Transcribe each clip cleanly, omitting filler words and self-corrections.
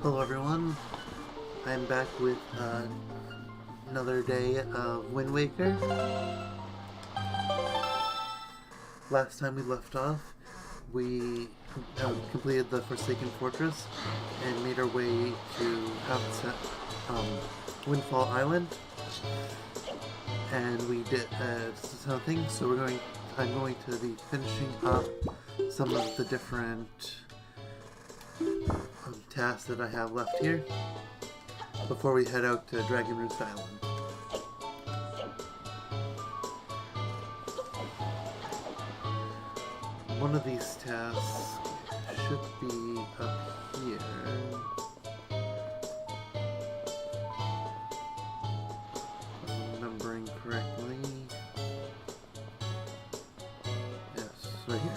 Hello everyone, I'm back with another day of Wind Waker. Last time we left off, we completed the Forsaken Fortress and made our way to Windfall Island. And we did something, so I'm going to be finishing up some of the different tasks that I have left here before we head out to Dragon Roost Island. One of these tasks should be up here. If I'm remembering correctly. Yes, right here.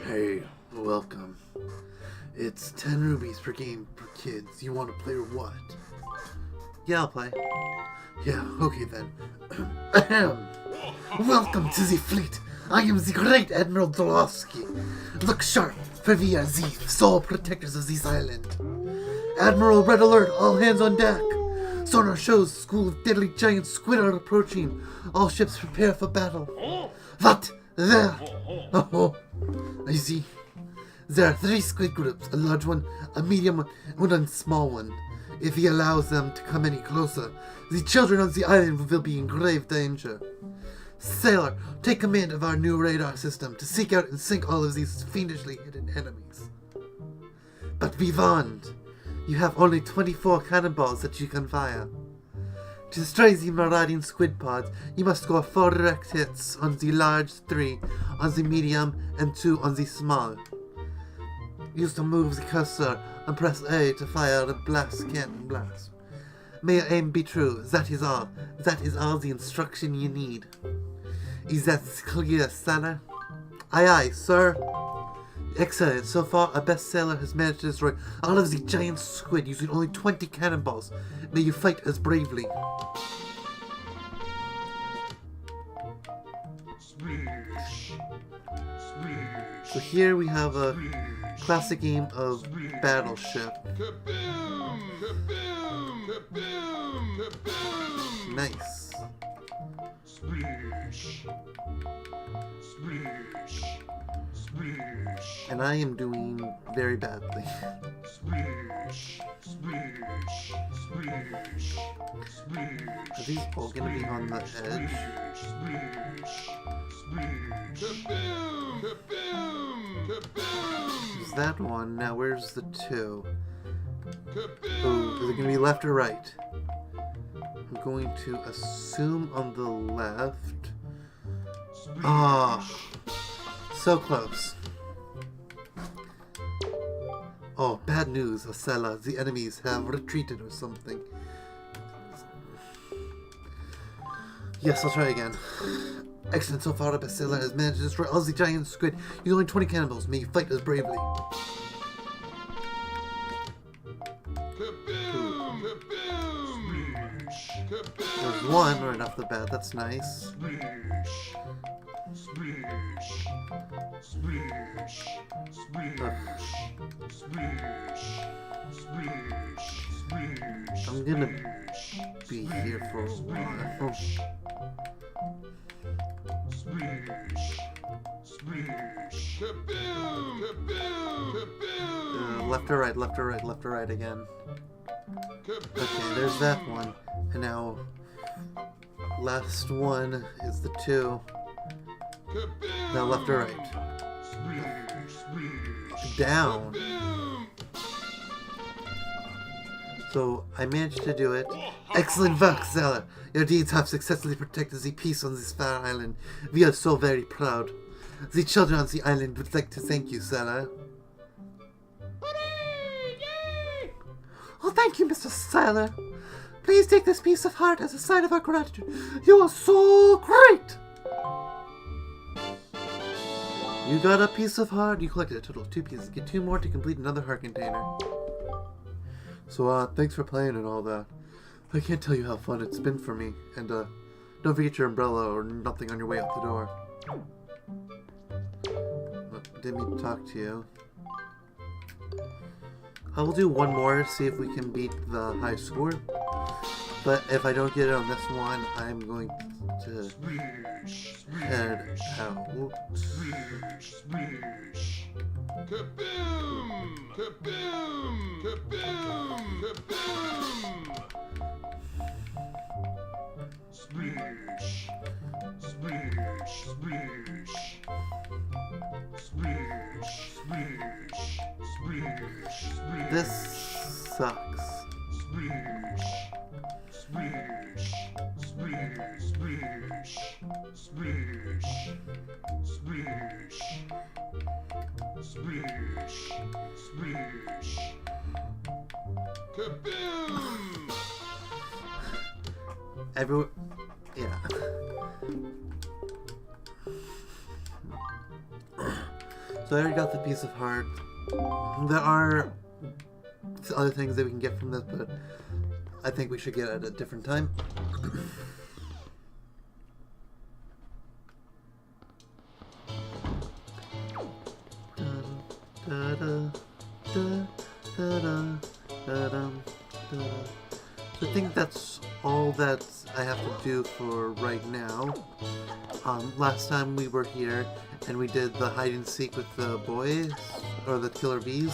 Hey, welcome. It's 10 rubies per game per kids. You want to play or what? Yeah, I'll play. Yeah, okay then. Welcome to the fleet. I am the great Admiral Dorowski. Look sharp, for we are the sole protectors of this island. Admiral, red alert, all hands on deck. Sonar shows school of deadly giant squid are approaching. All ships prepare for battle. What? There! Oh, I see. There are 3 squid groups, a large one, a medium one, and a small one. If he allows them to come any closer, the children on the island will be in grave danger. Sailor, take command of our new radar system to seek out and sink all of these fiendishly hidden enemies. But be warned, you have only 24 cannonballs that you can fire. To destroy the marauding squid pods, you must score 4 direct hits on the large, 3 on the medium, and 2 on the small. Use to move the cursor and press A to fire a cannon blast. May your aim be true, that is all. That is all the instruction you need. Is that clear, sailor? Aye aye, sir. Excellent. So far, our best sailor has managed to destroy all of the giant squid using only 20 cannonballs. May you fight as bravely. So here we have a classic game of Battleship. Nice. And I am doing very badly. Are these all going to be on the edge? There's that one. Now where's the 2? Oh, is it going to be left or right? I'm going to assume on the left. Ah, so close. Oh, bad news, Osella. The enemies have retreated or something. Yes, I'll try again. Excellent, so far, Basila has managed to destroy all the giant squid using only 20 cannonballs. May you fight as bravely. There's 1 right off the bat, that's nice. I'm gonna be here for a while. Left or right, left or right, left or right again. Okay, there's that one. And now, last one is the 2. Now left or right. Down. So I managed to do it. Excellent work, Zelda. Your deeds have successfully protected the peace on this fair island. We are so very proud. The children on the island would like to thank you, Zelda. Oh, thank you, Mr. Sailor. Please take this piece of heart as a sign of our gratitude. You are so great! You got a piece of heart. You collected a total of 2 pieces. Get 2 more to complete another heart container. So, thanks for playing and all that. I can't tell you how fun it's been for me. And, don't forget your umbrella or nothing on your way out the door. Didn't mean to talk to you. I will do one more, see if we can beat the high score. But if I don't get it on this one, I'm going to head out. Kaboom! Kaboom! Kaboom! Kaboom! Splish! Splish! Splish! Splish! Splish! Splish! Splish! This sucks. Splish! Splish! Splish! Splish! Splish! Splish! Splish! Splish! Kaboom! Everyone, yeah. So I already got the piece of heart. There are other things that we can get from this, but I think we should get it at a different time. So I think that's all that I have to do for right now. Last time we were here and we did the hide and seek with the boys, or the killer bees,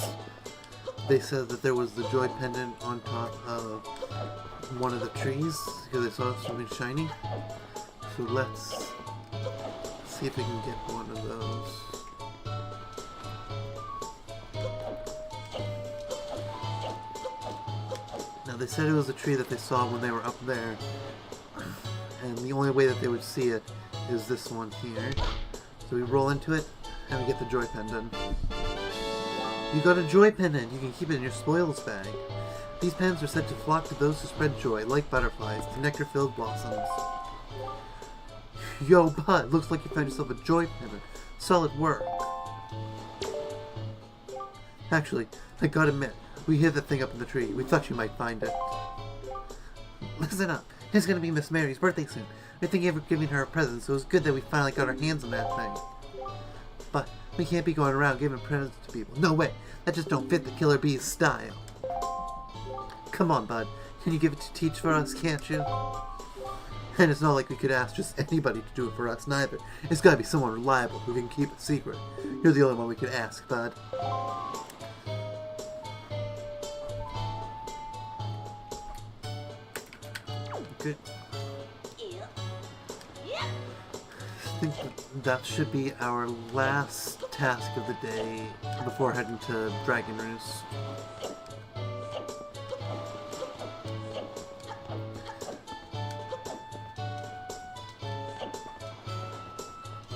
they said that there was the joy pendant on top of one of the trees because they saw something shiny. So let's see if we can get one of those. Now they said it was a tree that they saw when they were up there, and the only way that they would see it is this one here. So we roll into it and we get the joy pendant. You got a joy pendant. You can keep it in your spoils bag. These pens are said to flock to those who spread joy, like butterflies, to nectar-filled blossoms. Yo, bud, looks like you found yourself a joy pendant. Solid work. Actually, I gotta admit, we hid that thing up in the tree. We thought you might find it. Listen up. It's gonna be Miss Mary's birthday soon. We're thinking of giving her a present, so it's good that we finally got our hands on that thing. But we can't be going around giving presents to people. No way. That just don't fit the Killer Bee's style. Come on, bud. Can you give it to Teach for us, can't you? And it's not like we could ask just anybody to do it for us, neither. It's gotta be someone reliable who can keep it secret. You're the only one we could ask, bud. Good. I think that should be our last task of the day before heading to Dragon Roost.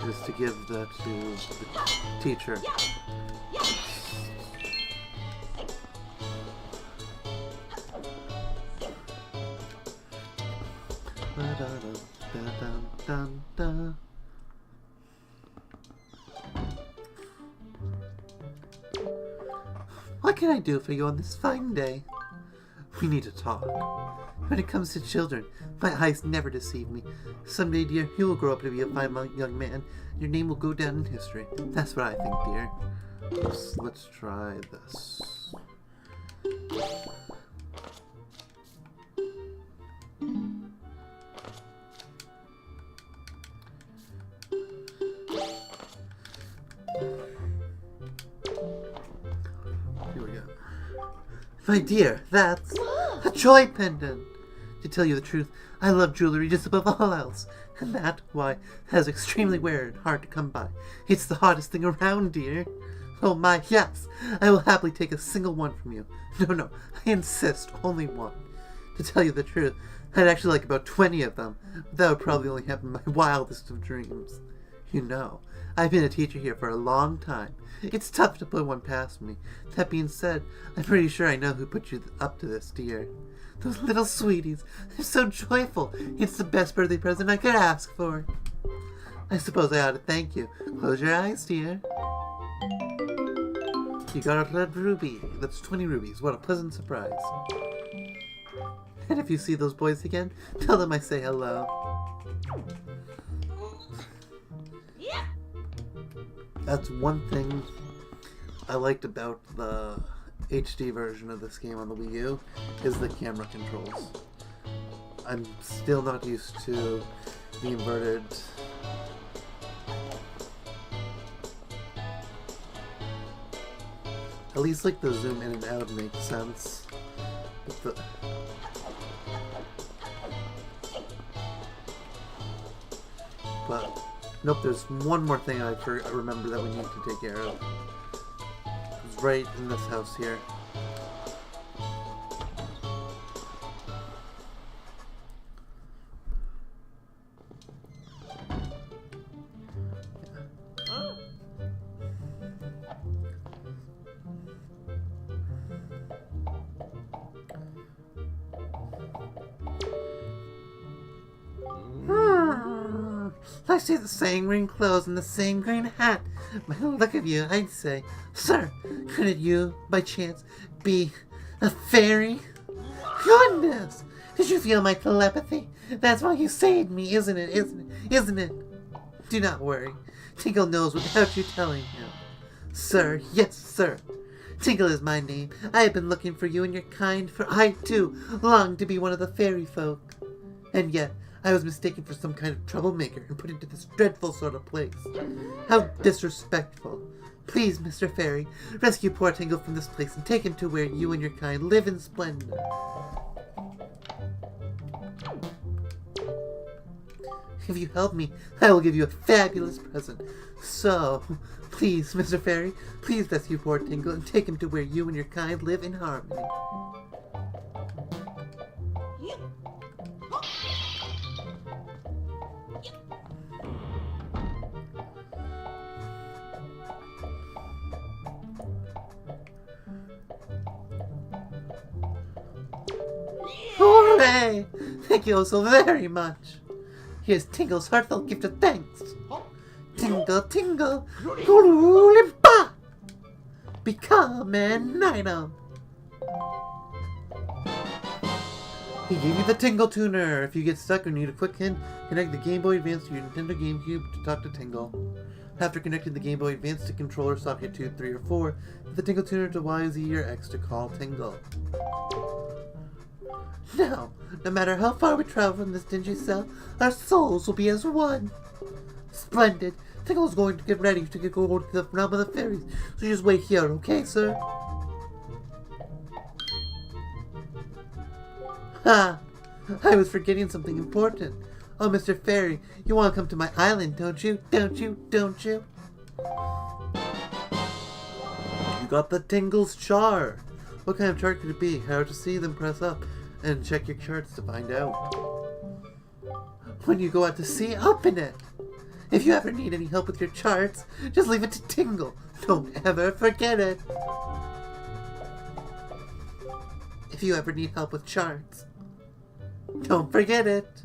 Is to give that to the teacher. What can I do for you on this fine day? We need to talk. When it comes to children, my eyes never deceive me. Someday, dear, you will grow up to be a fine young man. Your name will go down in history. That's what I think, dear. Let's try this. Here we go. My dear, that's a joy pendant. To tell you the truth, I love jewelry just above all else. And that, why, is extremely rare and hard to come by. It's the hottest thing around, dear. Oh my, yes, I will happily take a single one from you. No, I insist, only one. To tell you the truth, I'd actually like about 20 of them. But that would probably only happen in my wildest of dreams. You know, I've been a teacher here for a long time. It's tough to put one past me. That being said, I'm pretty sure I know who put you up to this, dear. Those little sweeties. They're so joyful. It's the best birthday present I could ask for. I suppose I ought to thank you. Close your eyes, dear. You got a red ruby. That's 20 rubies. What a pleasant surprise. And if you see those boys again, tell them I say hello. That's one thing I liked about the HD version of this game on the Wii U, is the camera controls. I'm still not used to the inverted... At least like the zoom in and out makes sense. But nope, there's one more thing I remember that we need to take care of. It's right in this house here. I see the same green clothes and the same green hat. By the look of you, I'd say, sir, couldn't you, by chance, be a fairy? Goodness! Did you feel my telepathy? That's why you saved me, isn't it? Isn't it? Do not worry. Tinkle knows without you telling him. Sir, yes, sir. Tinkle is my name. I have been looking for you and your kind, for I, too, long to be one of the fairy folk. And yet, I was mistaken for some kind of troublemaker and put into this dreadful sort of place. How disrespectful. Please, Mr. Fairy, rescue poor Tingle from this place and take him to where you and your kind live in splendor. If you help me, I will give you a fabulous present. So, please, Mr. Fairy, please rescue poor Tingle and take him to where you and your kind live in harmony. Hooray! Thank you so very much. Here's Tingle's heartfelt gift of thanks. Tingle, tingle, Goolimpa! Become an item. He gave you the Tingle Tuner. If you get stuck or need a quick hint, connect the Game Boy Advance to your Nintendo GameCube to talk to Tingle. After connecting the Game Boy Advance to controller socket 2, 3, or 4, hit the Tingle Tuner to Y, Z, or X to call Tingle. Now, no matter how far we travel from this dingy cell, our souls will be as one. Splendid. Tingle's going to get ready to go to the realm of the fairies, so just wait here, okay, sir? Ha! I was forgetting something important. Oh, Mr. Fairy, you want to come to my island, don't you? Don't you? Don't you? You got the Tingle's chart. What kind of chart could it be? How to see, then press up. And check your charts to find out. When you go out to sea, open it! If you ever need any help with your charts, just leave it to Tingle. Don't ever forget it! If you ever need help with charts, don't forget it!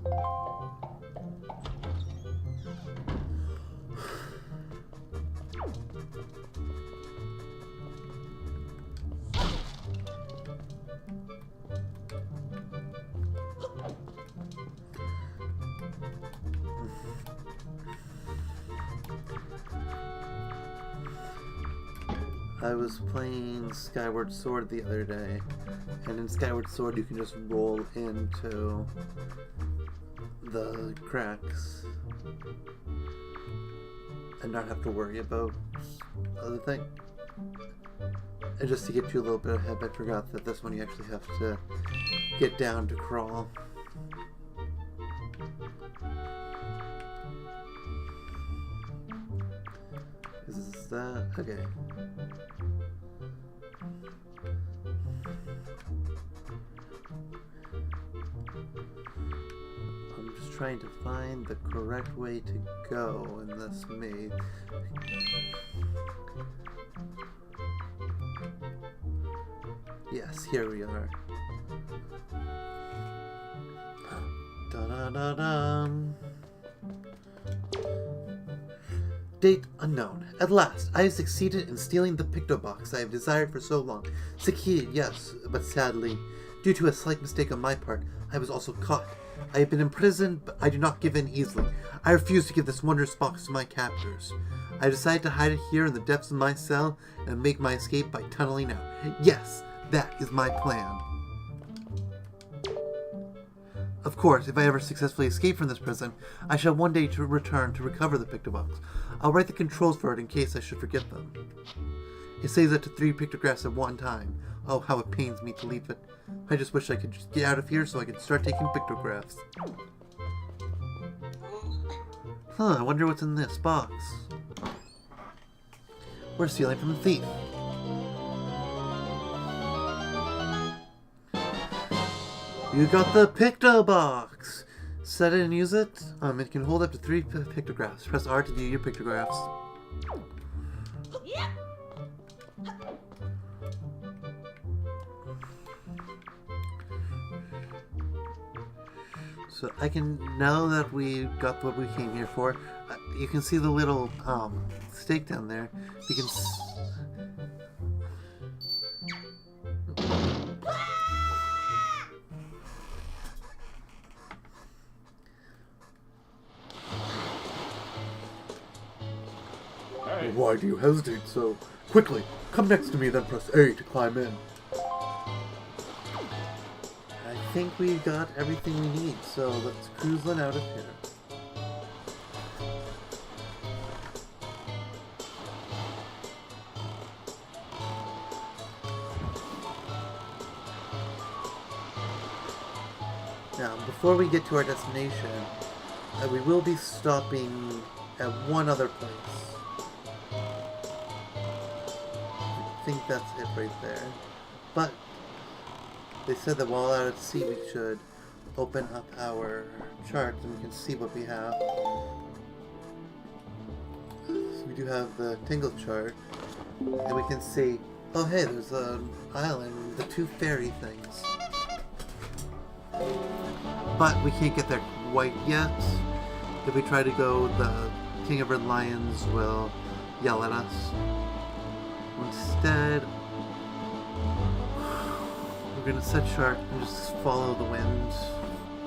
I was playing Skyward Sword the other day, and in Skyward Sword you can just roll into the cracks and not have to worry about other things. And just to get you a little bit ahead, I forgot that this one you actually have to get down to crawl. Is that... okay. I'm just trying to find the correct way to go in this maze. Yes, here we are. Da-da-da-dum. Date unknown. At last, I have succeeded in stealing the pictobox I have desired for so long. Succeeded, yes, but sadly, due to a slight mistake on my part, I was also caught. I have been imprisoned, but I do not give in easily. I refuse to give this wondrous box to my captors. I decided to hide it here in the depths of my cell and make my escape by tunneling out. Yes, that is my plan. Of course, if I ever successfully escape from this prison, I shall one day return to recover the pictobox. I'll write the controls for it in case I should forget them. It saves up to 3 pictographs at one time. Oh, how it pains me to leave it. I just wish I could just get out of here so I could start taking pictographs. I wonder what's in this box. We're stealing from a thief. You got the pictobox! Set it and use it. It can hold up to 3 pictographs. Press R to view your pictographs. So I can, now that we got what we came here for, you can see the little stake down there. You can Hey, Why do you hesitate so? Quickly, come next to me, then press A to climb in. I think we got everything we need, so let's cruise on out of here. Now, before we get to our destination, we will be stopping at one other place. I think that's it right there. But they said that while out at sea we should open up our charts and we can see what we have. So we do have the Tingle chart, and we can see, oh hey, there's an island, the 2 fairy things. But we can't get there quite yet. If we try to go, the King of Red Lions will yell at us. Instead, we're going to set chart and just follow the wind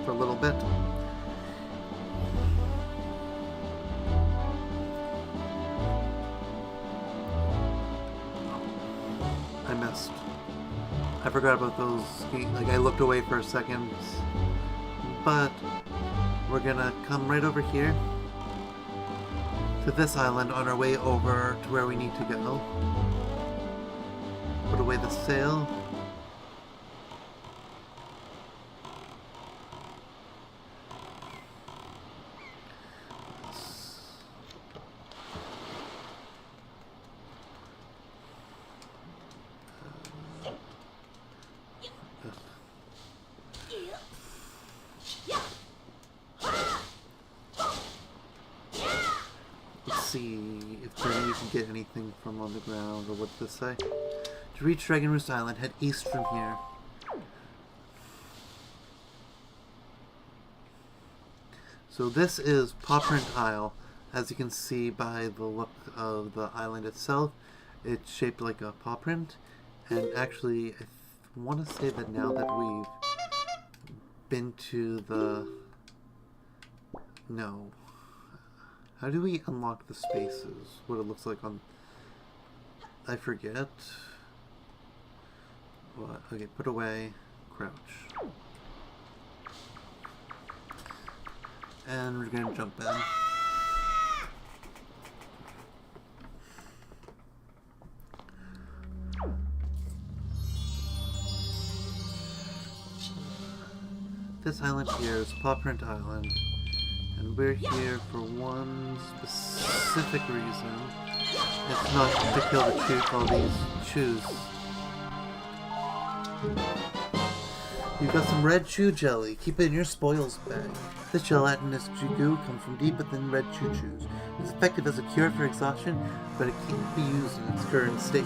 for a little bit. I missed. I forgot about those, like I looked away for a second, but we're gonna come right over here to this island on our way over to where we need to go. Put away the sail. See if maybe you can get anything from on the ground, or what does this say? To reach Dragon Roost Island, head east from here. So this is Pawprint Isle. As you can see by the look of the island itself, it's shaped like a paw print. And actually, I want to say that now that we've been to the... No. How do we unlock the spaces? What it looks like on... I forget. What? Okay, put away. Crouch. And we're gonna jump in. This island here is Pawprint Island. And we're here for one specific reason. It's not to kill all these chews. You've got some red chew jelly. Keep it in your spoils bag. This gelatinous goo comes from deep within red chew chews. It's effective as a cure for exhaustion, but it can't be used in its current state.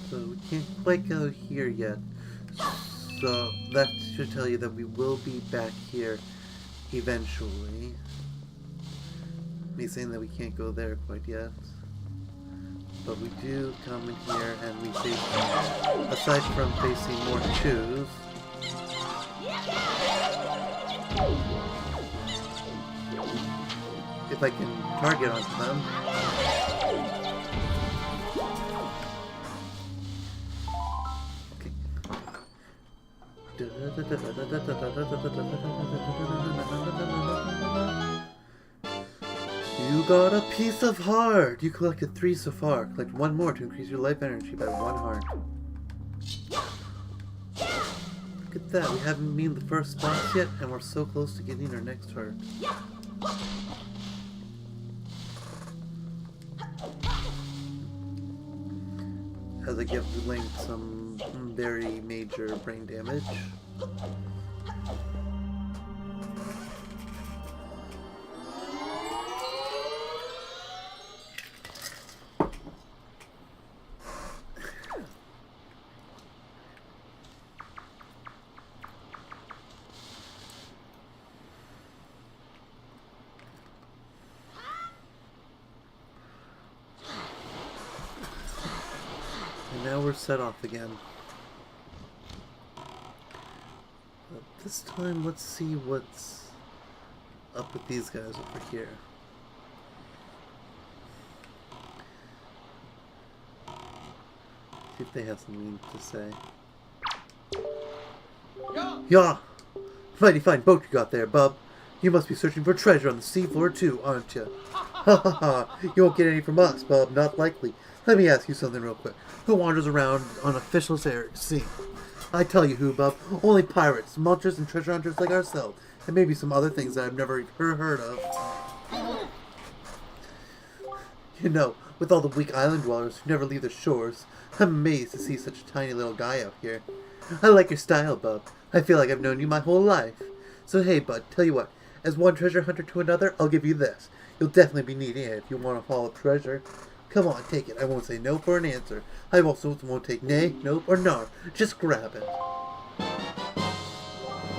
So we can't quite go here yet. So that should tell you that we will be back here eventually. Me saying that we can't go there quite yet. But we do come in here and we face, aside from facing more twos, if I can target onto them. You got a piece of heart! You collected 3 so far. Collect 1 more to increase your life energy by 1 heart. Look at that, we haven't been the first boss yet, and we're so close to getting our next heart. As I give Link some very major brain damage. Now we're set off again. But this time, let's see what's up with these guys over here. See if they have something to say. Yeah! Mighty fine boat you got there, bub. You must be searching for treasure on the seafloor too, aren't you? Ha ha ha! You won't get any from us, bub. Not likely. Let me ask you something real quick. Who wanders around on official sea? I tell you who, bub. Only pirates, mulchers, and treasure hunters like ourselves. And maybe some other things that I've never heard of. You know, with all the weak island dwellers who never leave the shores, I'm amazed to see such a tiny little guy out here. I like your style, bub. I feel like I've known you my whole life. So hey, bud, tell you what. As one treasure hunter to another, I'll give you this. You'll definitely be needing it if you want to haul up treasure. Come on, take it. I won't say no for an answer. I also won't take nay, nope, or nar. Just grab it.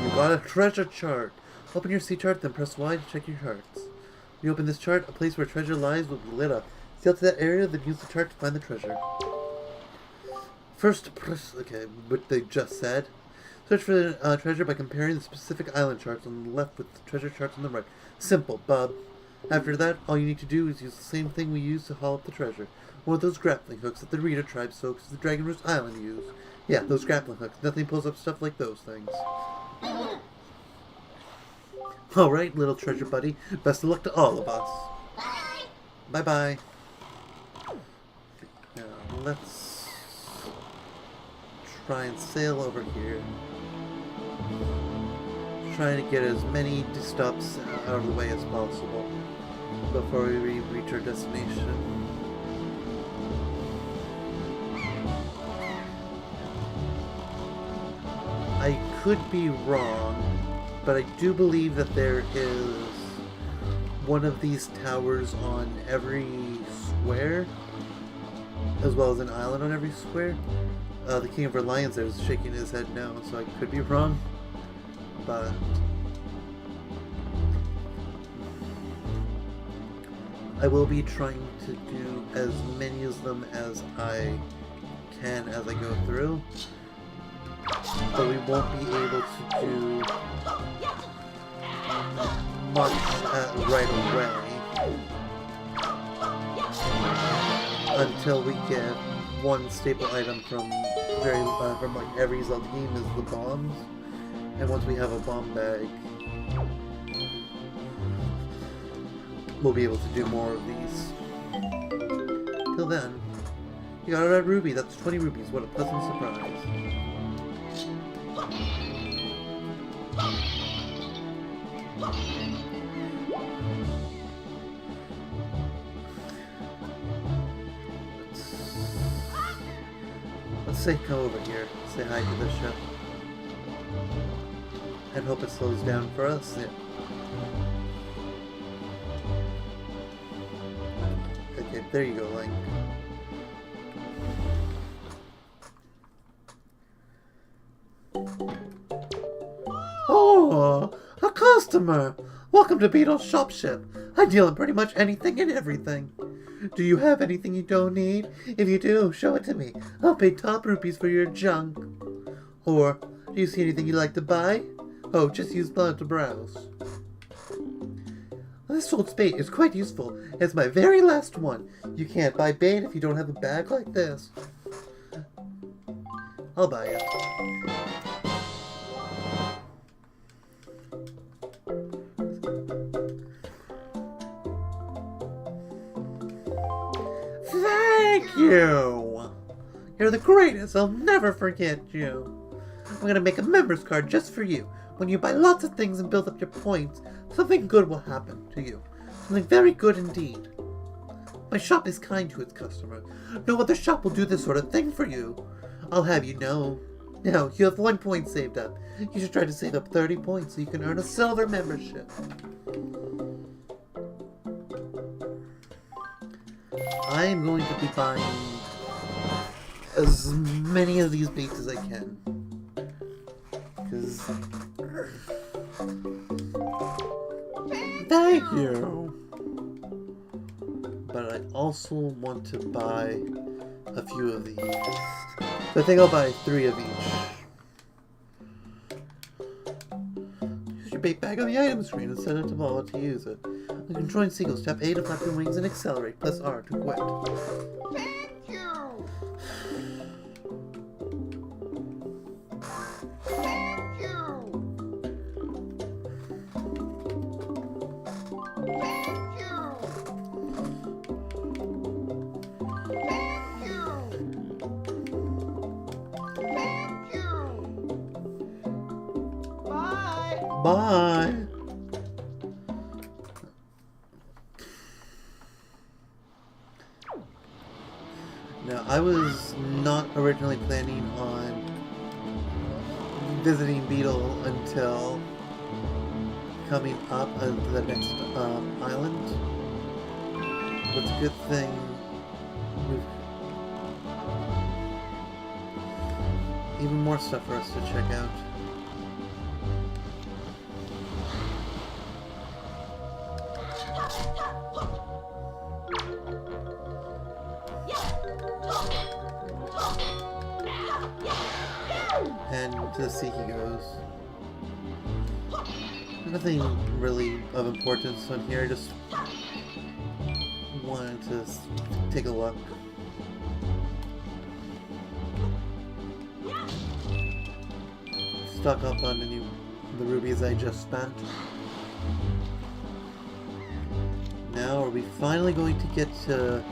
You got a treasure chart. Open your sea chart, then press Y to check your charts. When you open this chart, a place where treasure lies will be lit up. Sail to that area, then use the chart to find the treasure. First, press... Okay, what they just said. Search for the treasure by comparing the specific island charts on the left with the treasure charts on the right. Simple, bub. After that, all you need to do is use the same thing we use to haul up the treasure. One of those grappling hooks that the Rita tribe soaks the Dragon Roost Island use. Yeah, those grappling hooks. Nothing pulls up stuff like those things. Alright, little treasure buddy. Best of luck to all of us. Bye-bye. Now, let's try and sail over here. Trying to get as many stops out of the way as possible before we reach our destination. I could be wrong, but I do believe that there is one of these towers on every square, as well as an island on every square. The King of our Lions there is shaking his head now, so I could be wrong. But I will be trying to do as many of them as I can as I go through, but we won't be able to do much right away until we get one staple item from like every Zelda game is the bombs. And once we have a bomb bag, we'll be able to do more of these. Till then, you got a red ruby. That's 20 rubies. What a pleasant surprise. Let's say come over here. Say hi to the ship. And hope it slows down for us. Yeah. Okay. There you go, Link. Oh, a customer! Welcome to Beetle's Shop Ship. I deal in pretty much anything and everything. Do you have anything you don't need? If you do, show it to me. I'll pay top rupees for your junk. Or, do you see anything you'd like to buy? Oh, just use blood to browse. This old spade is quite useful. It's my very last one. You can't buy bait if you don't have a bag like this. I'll buy it. Thank you! You're the greatest. I'll never forget you. I'm gonna make a member's card just for you. When you buy lots of things and build up your points, something good will happen to you. Something very good indeed. My shop is kind to its customers. No other shop will do this sort of thing for you. I'll have you know. Now, you have 1 point saved up. You should try to save up 30 points so you can earn a silver membership. I am going to be buying as many of these baits as I can. Because... Thank you! But I also want to buy a few of these. So I think I'll buy 3 of each. Use your bait bag on the item screen and set it to Mala to use it. On controlling seagulls, tap A to flap your wings and accelerate, press R to quit. Thank you! Thank you! Thank you! Thank you! Thank you! Bye! Bye! Now, I was not originally planning on visiting Beetle until coming up to the next island. But it's a good thing we've even more stuff for us to check out. And to the sea he goes. Nothing really of importance on here, I just wanted to take a look. Stock up on the rubies I just spent. Now are we finally going to get to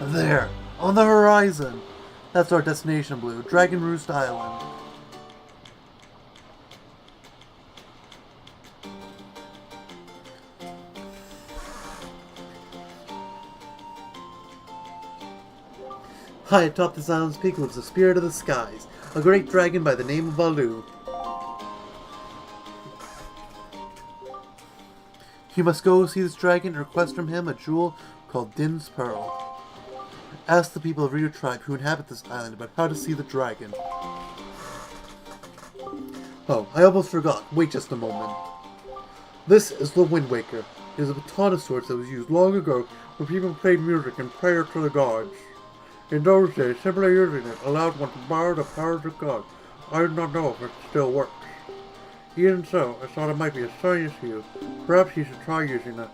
There, on the horizon. That's our destination, Blue. Dragon Roost Island. High atop this island's peak lives the Spirit of the Skies, a great dragon by the name of Baloo. You must go see this dragon and request from him a jewel called Din's Pearl. Ask the people of your tribe who inhabit this island about how to see the dragon. Oh, I almost forgot. Wait just a moment. This is the Wind Waker. It is a baton of sorts that was used long ago when people played music in prayer to the gods. In those days, simply using it allowed one to borrow the power of the gods. I do not know if it still works. Even so, I thought it might be a science to you. Perhaps you should try using it.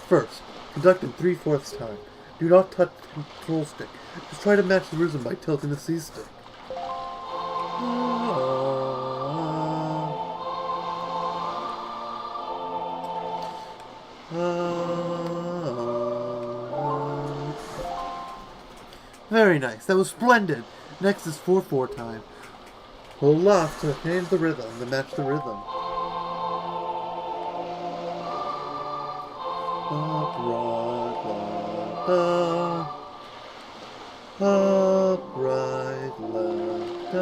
First, conduct in 3/4 time. Do not touch the control stick. Just try to match the rhythm by tilting the C stick. Very nice. That was splendid. Next is 4/4 time. Hold off to change the rhythm to match the rhythm. Upright, left,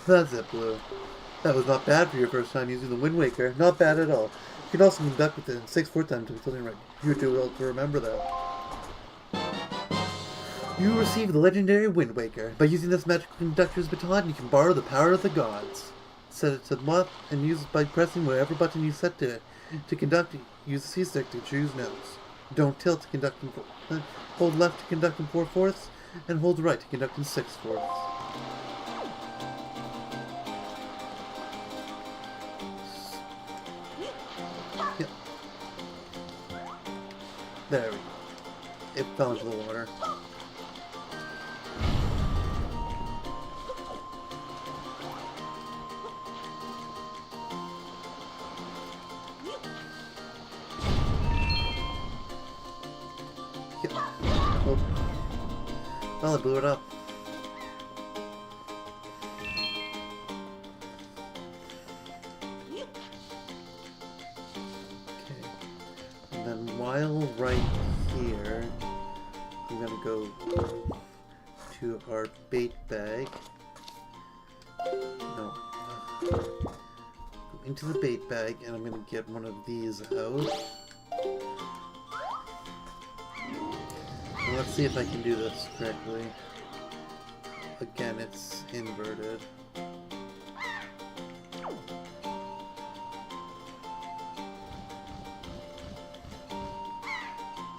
That's it, Blue. That was not bad for your first time using the Wind Waker. Not bad at all. You can also conduct with it in 6/4 time to be something right. You're too old to remember that. You receive the legendary Wind Waker. By using this magical conductor's baton, you can borrow the power of the gods. Set it to moth and use it by pressing whatever button you set to it. To conduct, use the C-stick to choose notes. Don't tilt to conduct in hold left to conduct in 4/4, and hold right to conduct in 6/4. Yep. There we go. It fell into the water. Well, I blew it up. Okay. And then while right here, I'm gonna go to our bait bag. No. Go into the bait bag, and I'm gonna get one of these out. Let's see if I can do this correctly. Again, it's inverted.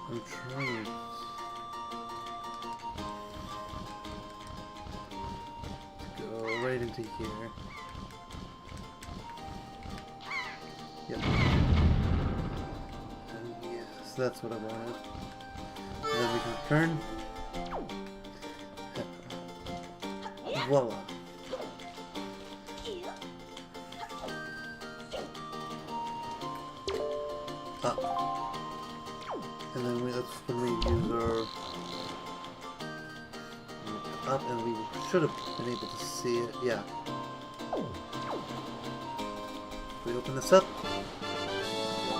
I'm trying to go right into here. Yep. And yes, that's what I wanted. And then we can turn. Voila. Up. And then that's when we use our up, and we should have been able to see it. Yeah. We open this up.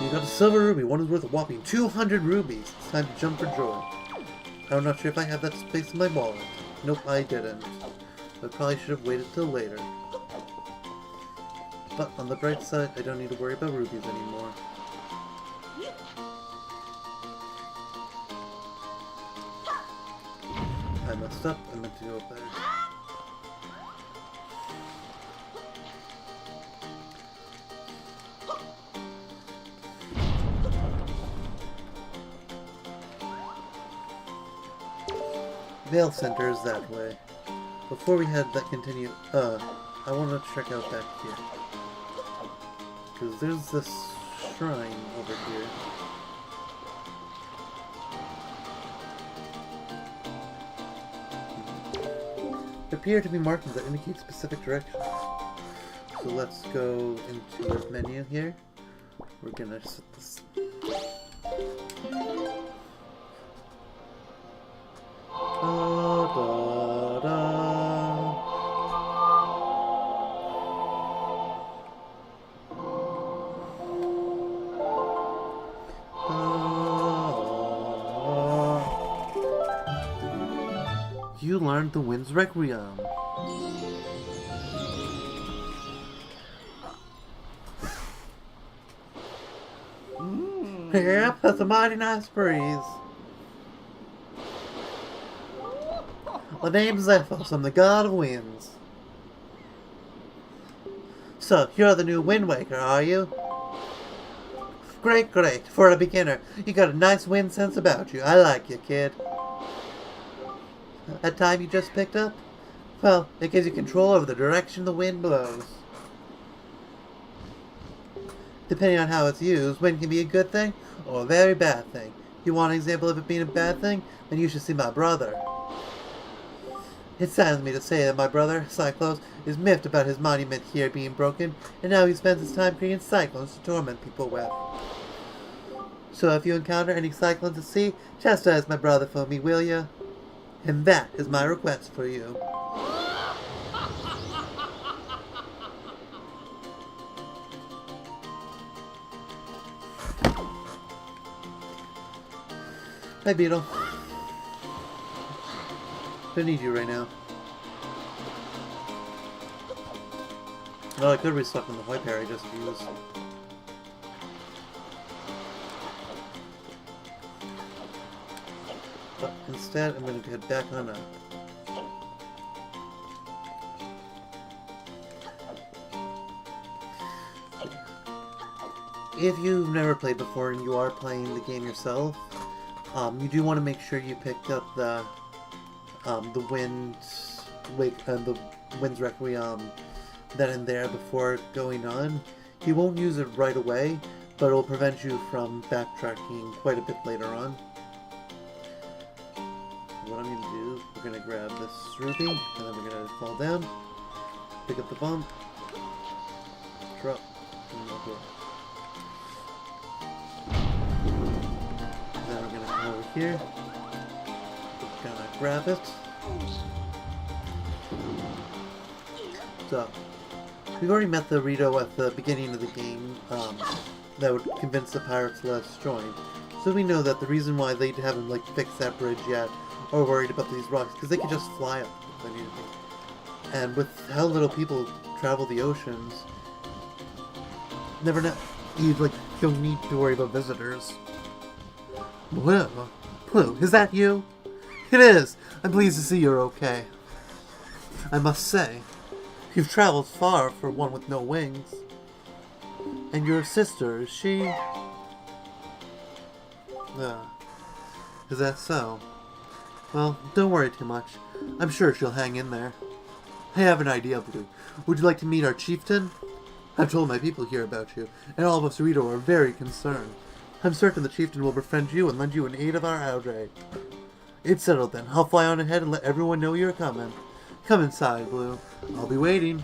You got a silver ruby. One is worth a whopping 200 rubies. It's time to jump for joy. I'm not sure if I have that space in my wallet. Nope, I didn't. I probably should have waited till later. But on the bright side, I don't need to worry about rubies anymore. I messed up. I meant to go up there. Veil Center is that way. Before we had that continue, I want to check out back here. Because there's this shrine over here. There appear to be markings that indicate specific directions. So let's go into this menu here. We're gonna set this. You learned the Wind's Requiem. Yep, that's a mighty nice breeze. My name's Zephos, I'm the god of winds. So, you're the new Wind Waker, are you? Great, great. For a beginner, you got a nice wind sense about you. I like you, kid. That time you just picked up? Well, it gives you control over the direction the wind blows. Depending on how it's used, wind can be a good thing or a very bad thing. You want an example of it being a bad thing? Then you should see my brother. It saddens me to say that my brother, Cyclones, is miffed about his monument here being broken, and now he spends his time creating cyclones to torment people with. So if you encounter any cyclones at sea, chastise my brother for me, will ya? And that is my request for you. Hi, Beetle. Don't need you right now. Oh, I could restock on the white berry just to use. But instead, I'm going to head back on up. If you've never played before and you are playing the game yourself, you do want to make sure you picked up the Wind's Requiem then and there before going on. You won't use it right away, but it'll prevent you from backtracking quite a bit later on. What I'm going to do, we're going to grab this ruby, and then we're going to fall down, pick up the bomb, drop, and we'll go. Then we're going to come over here, we're going to grab it. So, we've already met the Rito at the beginning of the game that would convince the pirates to let us join. So we know that the reason why they haven't fixed that bridge yet or worried about these rocks because they can just fly up if they need to. And with how little people travel the oceans, never know. You don't need to worry about visitors. Blue, is that you? It is. I'm pleased to see you're okay. I must say, you've traveled far for one with no wings. And your sister, is she... is that so? Well, don't worry too much. I'm sure she'll hang in there. I have an idea, Blue. Would you like to meet our chieftain? I've told my people here about you, and all of us Rito are very concerned. I'm certain the chieftain will befriend you and lend you an aid of our outrage. It's settled then. I'll fly on ahead and let everyone know you're coming. Come inside, Blue. I'll be waiting.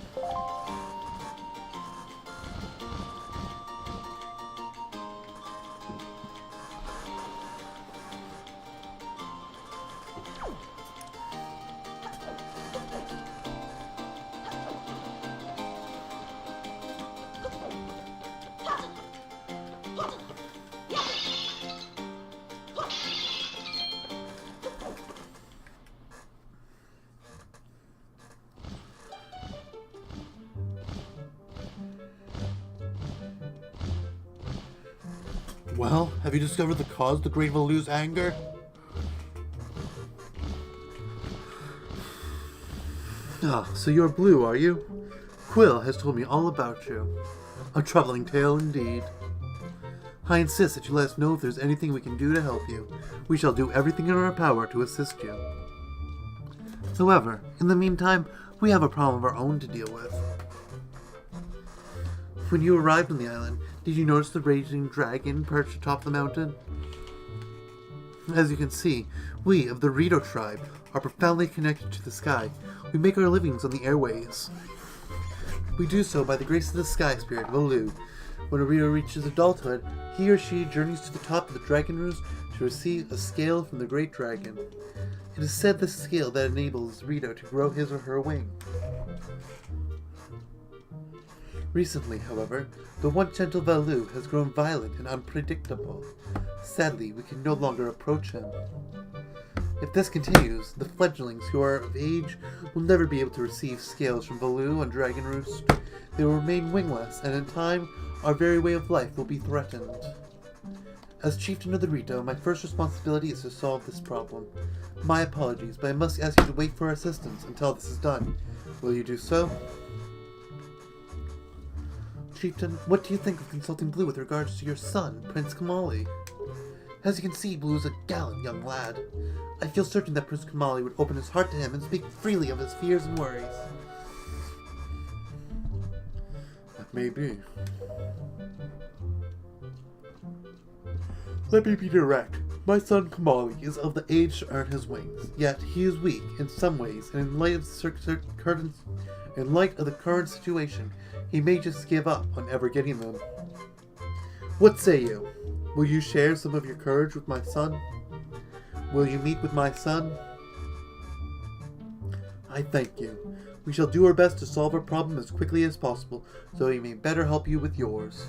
Well, have you discovered the cause of the Great Valu's anger? Ah, so you're Blue, are you? Quill has told me all about you. A troubling tale indeed. I insist that you let us know if there's anything we can do to help you. We shall do everything in our power to assist you. However, in the meantime, we have a problem of our own to deal with. When you arrived on the island, did you notice the raging dragon perched atop the mountain? As you can see, we of the Rito tribe are profoundly connected to the sky. We make our livings on the airways. We do so by the grace of the sky spirit, Valu. When a Rito reaches adulthood, he or she journeys to the top of the dragon roost to receive a scale from the great dragon. It is said this scale that enables Rito to grow his or her wing. Recently, however, the once gentle Valu has grown violent and unpredictable. Sadly, we can no longer approach him. If this continues, the fledglings who are of age will never be able to receive scales from Valu on Dragon Roost. They will remain wingless, and in time, our very way of life will be threatened. As chieftain of the Rito, my first responsibility is to solve this problem. My apologies, but I must ask you to wait for our assistance until this is done. Will you do so? Chieftain, what do you think of consulting Blue with regards to your son, Prince Kamali? As you can see, Blue is a gallant young lad. I feel certain that Prince Kamali would open his heart to him and speak freely of his fears and worries. That may be. Let me be direct. My son Kamali is of the age to earn his wings, yet he is weak in some ways, and in light of the current situation, he may just give up on ever getting them. What say you? Will you share some of your courage with my son? Will you meet with my son? I thank you. We shall do our best to solve our problem as quickly as possible, so he may better help you with yours.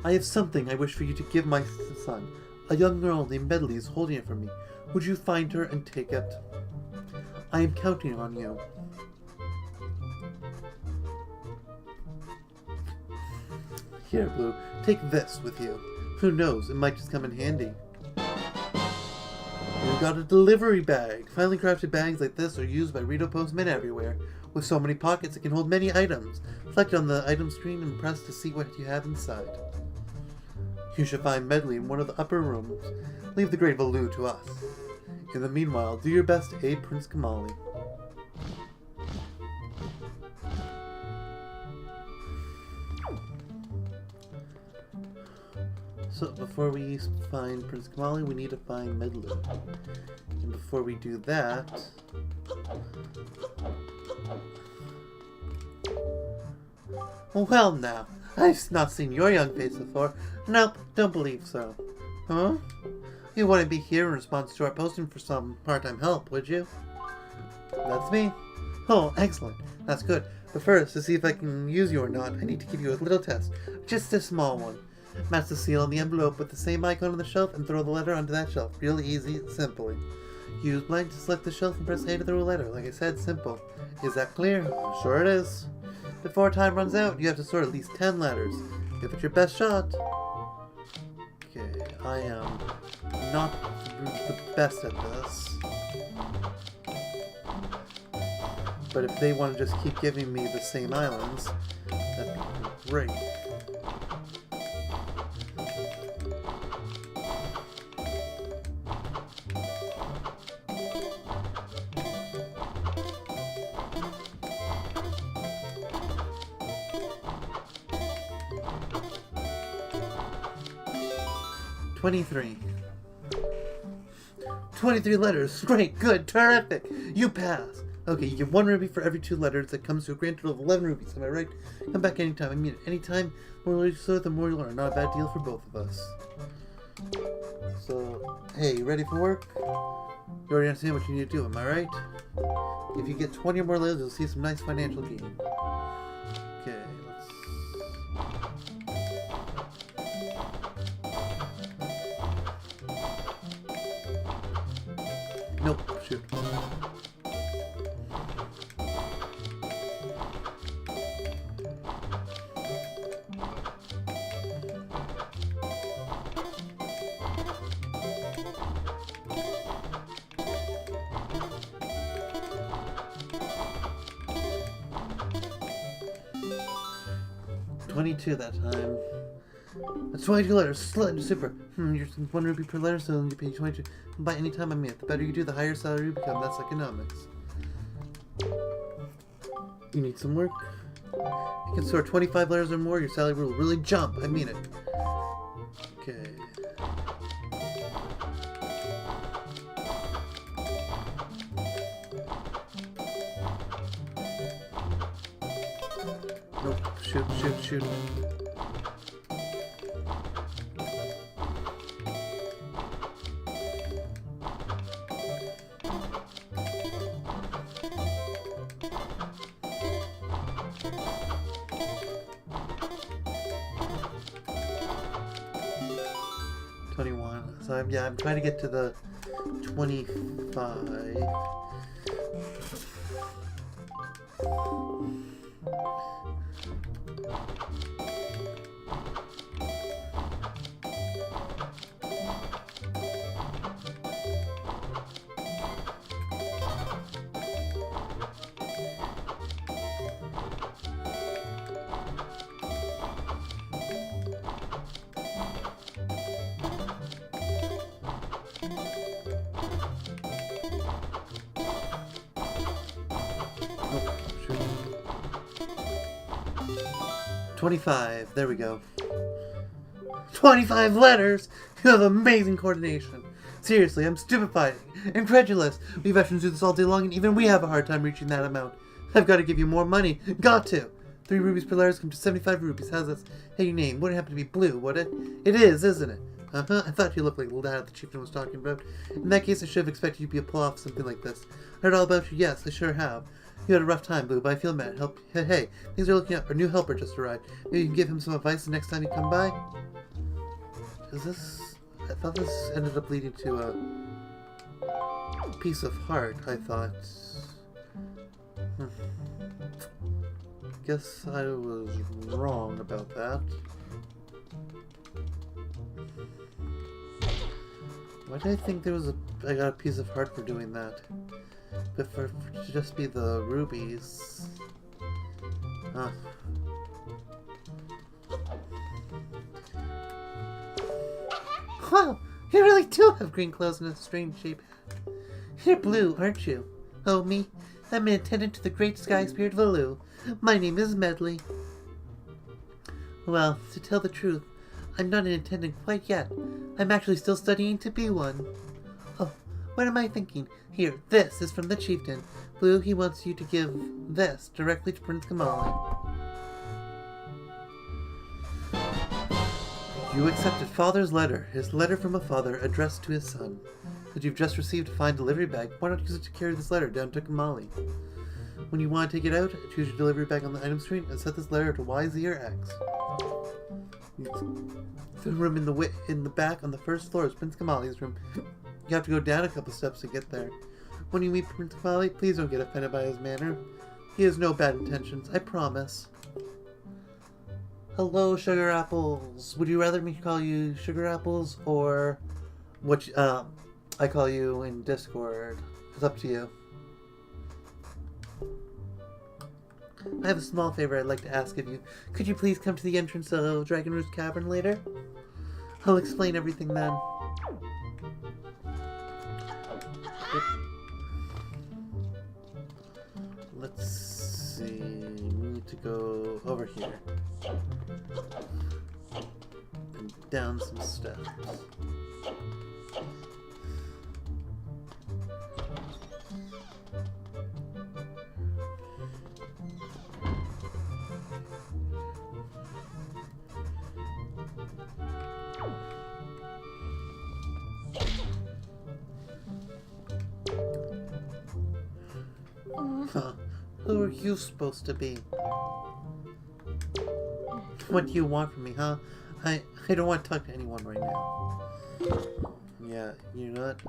I have something I wish for you to give my son. A young girl named Medley is holding it for me. Would you find her and take it? I am counting on you. Here, Blue, take this with you. Who knows, it might just come in handy. We've got a delivery bag. Finely crafted bags like this are used by Rito postmen everywhere. With so many pockets, it can hold many items. Select on the item screen and press to see what you have inside. You should find Medley in one of the upper rooms. Leave the Great Valoo to us. In the meanwhile, do your best to aid Prince Kamali. So, before we find Prince Kamali, we need to find Medley. And before we do that... Well now, I've not seen your young face before. Nope, don't believe so. Huh? You wouldn't be here in response to our posting for some part-time help, would you? That's me. Oh, excellent. That's good. But first, to see if I can use you or not, I need to give you a little test. Just a small one. Match the seal on the envelope with the same icon on the shelf and throw the letter onto that shelf. Real easy, simply. Use blank to select the shelf and press A to throw a letter. Like I said, simple. Is that clear? Sure it is. Before time runs out, you have to sort at least 10 letters. Give it your best shot. Okay, I am not the best at this. But if they want to just keep giving me the same islands, that'd be great. "23. 23 letters. Great, good, terrific. You pass. Okay, you get 1 rupee for every 2 letters. That comes to a grand total of 11 rupees. Am I right? Come back anytime. I mean, anytime. The more you serve, the more you learn. Not a bad deal for both of us. So, hey, you ready for work? You already understand what you need to do. Am I right? If you get 20 or more letters, you'll see some nice financial gain. Okay, let's... Nope, shoot. $22 that time. That's 22 letters. Splendid, super. You're 1 rupee per letter, so you pay 22. Buy any time I mean it. The better you do, the higher salary you become. That's economics. You need some work? You can sort 25 letters or more, your salary will really jump. I mean it. Okay. Nope. Shoot, shoot, shoot. So I'm trying to get to the 25. Oh, shoot. 25. There we go. 25 letters! You have amazing coordination. Seriously, I'm stupefied. Incredulous. We veterans do this all day long, and even we have a hard time reaching that amount. I've got to give you more money. Got to. 3 rubies per letter comes to 75 rupees. How's this? Hey, your name wouldn't happen to be Blue, would it? It is, isn't it? Uh-huh. I thought you looked like the lad the chieftain was talking about. In that case, I should have expected you to be a pull-off something like this. I heard all about you. Yes, I sure have. You had a rough time, Blue, but I feel bad. Hey, things are looking up. Our new helper just arrived. Maybe you can give him some advice the next time you come by? Is this... I thought this ended up leading to a piece of heart, I thought. Guess I was wrong about that. Why did I think I got a piece of heart for doing that? But for to just be the rubies... Huh. Wow, you really do have green clothes and a strange shape. You're Blue, aren't you? Oh, me? I'm an attendant to the great sky spirit Valu. My name is Medley. Well, to tell the truth, I'm not an attendant quite yet. I'm actually still studying to be one. Oh, what am I thinking? Here, this is from the chieftain. Blue, he wants you to give this directly to Prince Kamali. You accepted Father's letter. His letter from a father addressed to his son. That you've just received a fine delivery bag. Why not use it to carry this letter down to Kamali? When you want to take it out, choose your delivery bag on the item screen and set this letter to Y, Z, or X. The room in the back on the first floor is Prince Kamali's room. You have to go down a couple steps to get there. When you meet Prince Kamali, please don't get offended by his manner. He has no bad intentions, I promise. Hello, Sugar Apples. Would you rather me call you Sugar Apples or what I call you in Discord? It's up to you. I have a small favor I'd like to ask of you. Could you please come to the entrance of Dragon Roost Cavern later? I'll explain everything then. Let's see. We need to go over here. And down some steps. Huh. Who are you supposed to be? What do you want from me, huh? I don't want to talk to anyone right now. Yeah, you know what?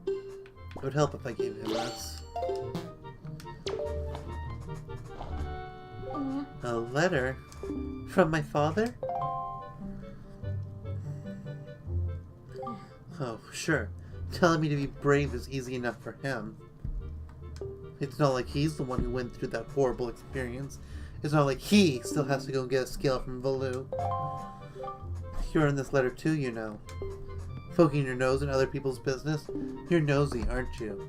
It would help if I gave him this. A letter? From my father? Oh, sure. Telling me to be brave is easy enough for him. It's not like he's the one who went through that horrible experience. It's not like he still has to go get a scale from Valu. You're in this letter too, you know. Poking your nose in other people's business? You're nosy, aren't you?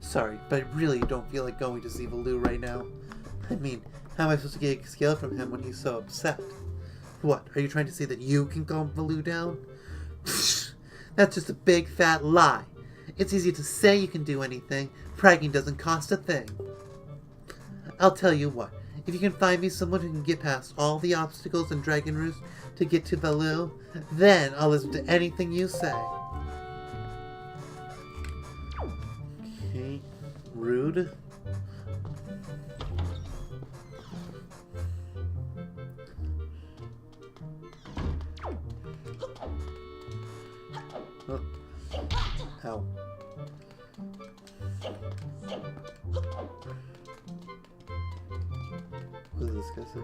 Sorry, but I really don't feel like going to see Valu right now. I mean, how am I supposed to get a scale from him when he's so upset? What, are you trying to say that you can calm Valu down? That's just a big fat lie. It's easy to say you can do anything. Bragging doesn't cost a thing. I'll tell you what. If you can find me someone who can get past all the obstacles in Dragon Roost to get to Valu, then I'll listen to anything you say. Okay. Rude. Oh. Ow. What does this guy say?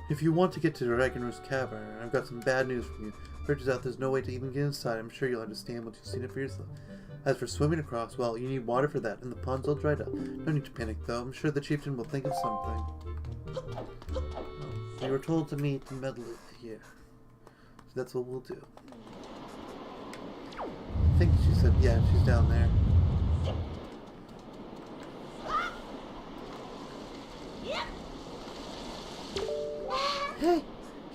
If you want to get to Dragon Roost Cavern, I've got some bad news for you. Turns out there's no way to even get inside. I'm sure you'll understand once you've seen it for yourself. As for swimming across, well, you need water for that, and the pond's all dried up. No need to panic, though. I'm sure the chieftain will think of something. We were told to meet Medley here. So that's what we'll do. I think she said, yeah, she's down there. Hey,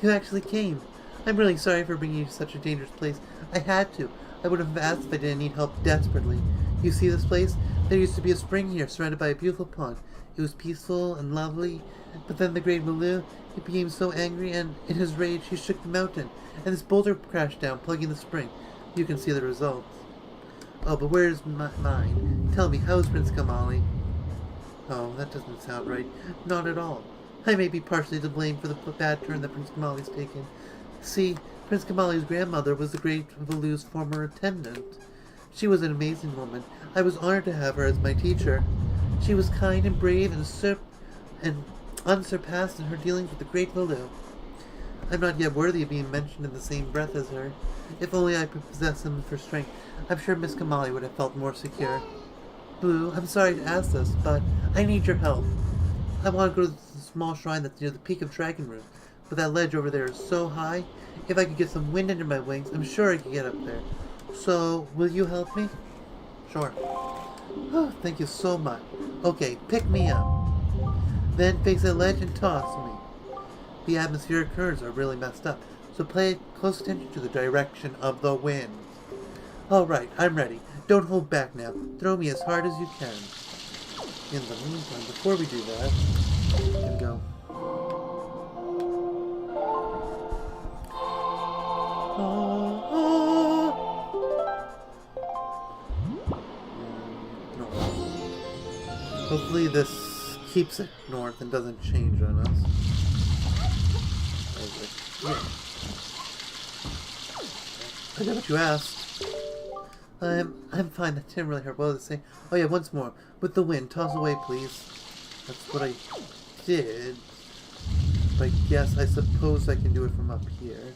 You actually came. I'm really sorry for bringing you to such a dangerous place. I had to. I would have asked if I didn't need help desperately. You see this place? There used to be a spring here, surrounded by a beautiful pond. It was peaceful and lovely, but then the great Baloo, he became so angry, and in his rage, he shook the mountain, and this boulder crashed down, plugging the spring. You can see the results. Oh, but where's mine? Tell me, how's Prince Kamali? Oh, that doesn't sound right. Not at all. I may be partially to blame for the bad turn that Prince Kamali's taken. See, Prince Kamali's grandmother was the great Baloo's former attendant. She was an amazing woman. I was honored to have her as my teacher. She was kind and brave and unsurpassed in her dealings with the great Baloo. I'm not yet worthy of being mentioned in the same breath as her. If only I could possess him for strength, I'm sure Miss Kamali would have felt more secure. Baloo, I'm sorry to ask this, but I need your help. I want to go to the small shrine that's near the peak of Dragon Roof, but that ledge over there is so high. If I could get some wind under my wings, I'm sure I could get up there. So, will you help me? Sure. Oh, thank you so much. Okay, pick me up. Then face that ledge and toss me. The atmospheric currents are really messed up, so pay close attention to the direction of the wind. Alright, I'm ready. Don't hold back now. Throw me as hard as you can. In the meantime, before we do that, we can go. Hopefully this keeps it north and doesn't change on us. Yeah. I know what you asked. I'm fine. That didn't really hurt. What was I saying? Oh yeah, once more. With the wind, toss away, please. That's what I did. But I suppose I can do it from up here.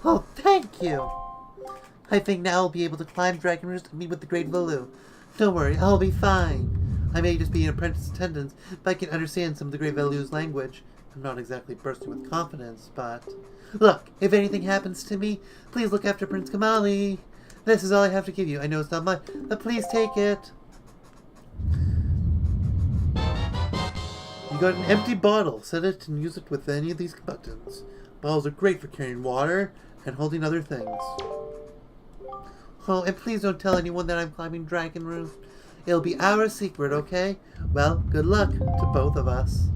Oh, thank you! I think now I'll be able to climb Dragon Roost and meet with the Great Baloo. Don't worry, I'll be fine. I may just be an apprentice attendant, but I can understand some of the Great Baloo's language. I'm not exactly bursting with confidence, but... Look, if anything happens to me, please look after Prince Kamali. This is all I have to give you. I know it's not much, but please take it. You got an empty bottle. Set it and use it with any of these buttons. Bottles are great for carrying water and holding other things. Oh, and please don't tell anyone that I'm climbing Dragon Roof. It'll be our secret, okay? Well, good luck to both of us.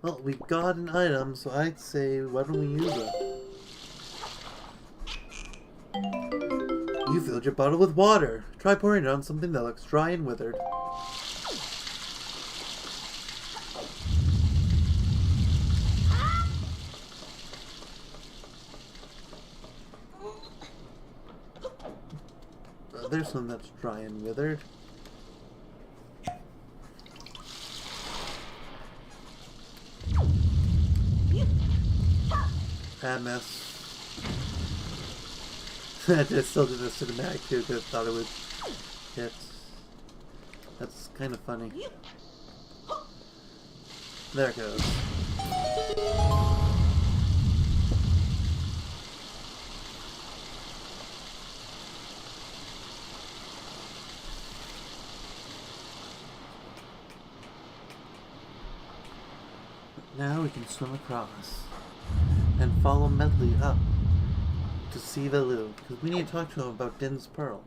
Well, we got an item, so I'd say, why don't we use it? You filled your bottle with water. Try pouring it on something that looks dry and withered. There's some that's dry and withered. That mess. I just still did a cinematic too because I thought it would hit. That's kind of funny. There it goes. Now we can swim across and follow Medley up to see Baloo, because we need to talk to him about Din's Pearl.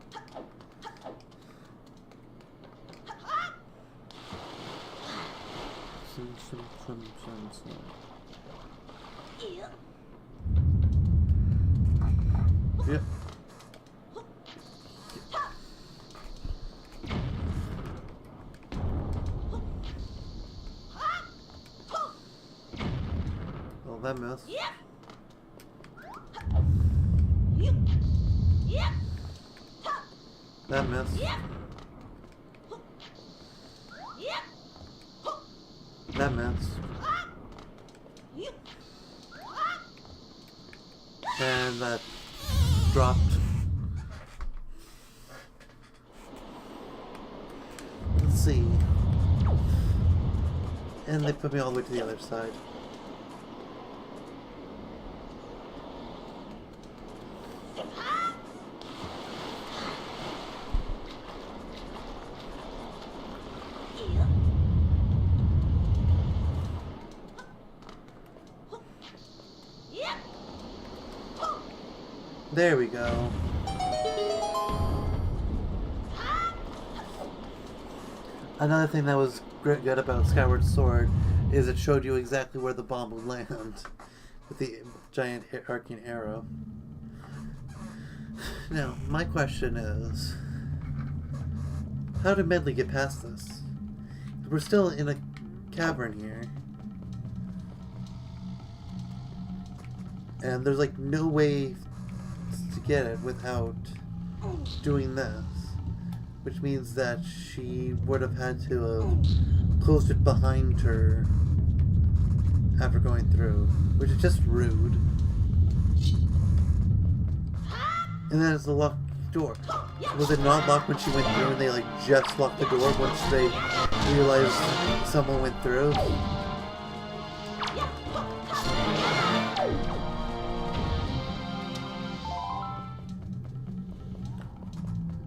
Swim. Yep. Well, that mess. That mess. That mess. And that dropped. Let's see. And they put me all the way to the other side. There we go. Another thing that was good about Skyward Sword is it showed you exactly where the bomb would land with the giant arcing arrow. Now, my question is, how did Medley get past this? We're still in a cavern here. And there's like no way to get it without doing this. Which means that she would have had to have closed it behind her after going through. Which is just rude. And then it's the locked door. Was it not locked when she went through and they like just locked the door once they realized someone went through?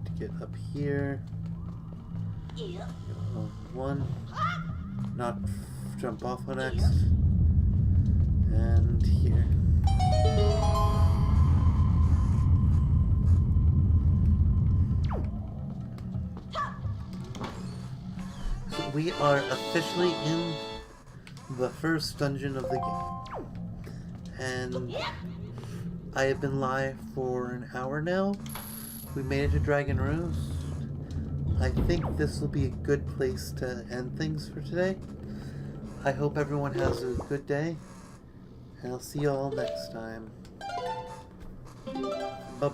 To get up here. One. Not jump off on X. And here. We are officially in the first dungeon of the game. And I have been live for an hour now. We made it to Dragon Roost. I think this will be a good place to end things for today. I hope everyone has a good day. And I'll see you all next time. Bye-bye.